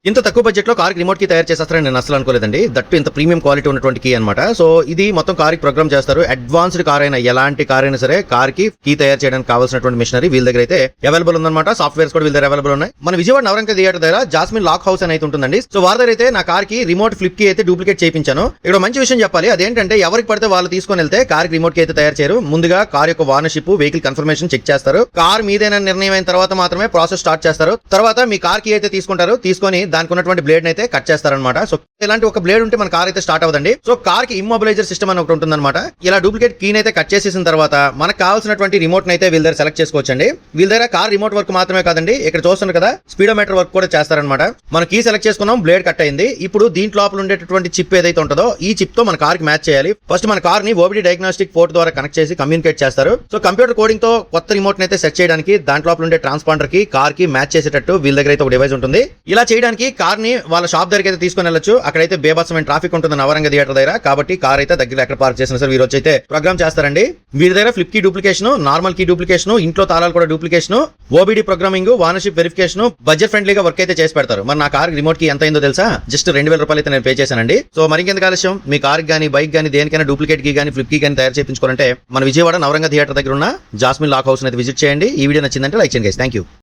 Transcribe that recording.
ఇంత తక్కువ బడ్జెట్ లో కార్ రిమోట్ కి తయారు చేస్తారని నేను అసలు అనుకోలేదండి. దట్టు ఇంత ప్రీమియం క్వాలిటీ ఉన్నటువంటి కీ అనమాట. సో ఇది మొత్తం కార్ కి ప్రోగ్రామ్ చేస్తారు. అడ్వాన్స్డ్ కార్ అయినా ఎలాంటి కార్ అయినా సరే కార్ కి కీ తయారు చేయడానికి కావాల్సినటువంటి మిషనరీ వీళ్ళ దగ్గర అయితే అవైలబుల్ ఉందన్నమాట. సాఫ్ట్వేర్స్ కూడా వీళ్ళ దగ్గర అవైలబుల్ ఉన్నాయి. మన విజయవాడ నవరంక థియేటర్ దగ్గర జాస్మిన్ లాక్ హౌస్ అని అయితే ఉంటుందండి. సో వారి దగ్గర అయితే నా కార్ కి రిమోట్ ఫ్లిప్ కి అయితే డూప్లికేట్ చేయించాను. ఇక్కడ మంచి విషయం చెప్పాలి, అదేంటంటే ఎవరికి పడితే వాళ్ళు తీసుకొని వెళ్తే కార్ రిమోట్ కి అయితే తయారు చేయరు. ముందుగా కార్ యొక్క ఓనర్షిప్, వెహికల్ కన్ఫర్మేషన్ చెక్ చేస్తారు. కార్ మీదైనా నిర్ణయం అయిన తర్వాత మాత్రమే ప్రాసెస్ స్టార్ట్ చేస్తారు. తర్వాత మీ కార్ కి అయితే తీసుకుంటారు. తీసుకొని దానికి ఉన్నటువంటి బ్లేడ్ అయితే కట్ చేస్తారనమాట. సో ఇలాంటి ఒక బ్లేడ్ ఉంటే మన కార్ అయితే స్టార్ట్ అవ్వదండి. సో కార్ కి ఇమ్మొబిలైజర్ సిస్టమ్ అని ఒకటి ఉంటుందన్నమాట. ఇలా డూప్లికేట్ కీ అయితే కట్ చేసేసిన తర్వాత మనకు కావాల్సినటువంటి రిమోట్ అయితే వీళ్ళ దగ్గర సెలెక్ట్ చేసుకోవచ్చండి. వీళ్ళ దగ్గర కార్ రిమోట్ వర్క్ మాత్రమే కాదండి, ఇక్కడ చూస్తున్నారు కదా స్పీడోమీటర్ వర్క్ కూడా చేస్తారనమాట. మన కీ సెలెక్ట్ చేసుకున్నాం, బ్లేడ్ కట్ అయింది. ఇప్పుడు దీంట్ లోపల ఉండేటటువంటి చిప్ ఏదైతే ఉంటుందో ఈ చిప్ తో మన కార్ కి మ్యాచ్ చేయాలి. ఫస్ట్ మన కార్ ని ఓబిడి డయాగ్నోస్టిక్ పోర్ట్ ద్వారా కనెక్ట్ చేసి కమ్యూనికేట్ చేస్తారు. సో కంప్యూటర్ కోడింగ్ తో కొత్త రిమోట్ అయితే సెట్ చేయడానికి దాంట్లో ఉండే ట్రాన్స్పాండర్ కి కార్ కి మ్యాచ్ చేసేటట్టు వీళ్ళ దగ్గర అయితే ఒక డివైస్ ఉంటుంది. ఇలా చేయడానికి కార్ ని వాళ్ళ షాప్ దగ్గర అయితే తీసుకుని వెళ్ళొచ్చు. అక్కడైతే బేబత్సమైన ట్రాఫిక్ ఉంటుంది నవరంగ థియేటర్ దగ్గర. కాబట్టి కార్ అయితే దగ్గర ఎక్కడ పార్క్ చేసిన సార్ వీరు వచ్చి అయితే ప్రోగ్రామ్ చేస్తారండి. వీరి దగ్గర flip key duplication, normal key duplication, ఇంట్లో తాళాలు కూడా duplication, OBD programming, ownership verification, budget ఫ్రెండ్లీగా వర్క్ అయితే చేసి పెడతారు. మరి నా కార్ రిమోట్ కి ఎంత అయిందో తెలుసా? జస్ట్ 2000 రూపాయలు అయితే నేను పే చేశానండి. సో మరింకెందుకు ఆలస్యం, మీ కార్ గానీ బైక్ గానీ దేనికైనా డూప్లికేట్ కీ గానీ ఫ్లిప్ కీ గానీ తయారు చేయించుకోవాలంటే మన విజయవాడ నవరంగ థియేటర్ దగ్గర ఉన్న జాస్మిన్ లాక్ హౌస్ అయితే విజిట్ చేయండి. ఈ వీడియో నచ్చిందంటే లైక్ చేయండి గైస్. థాంక్యూ.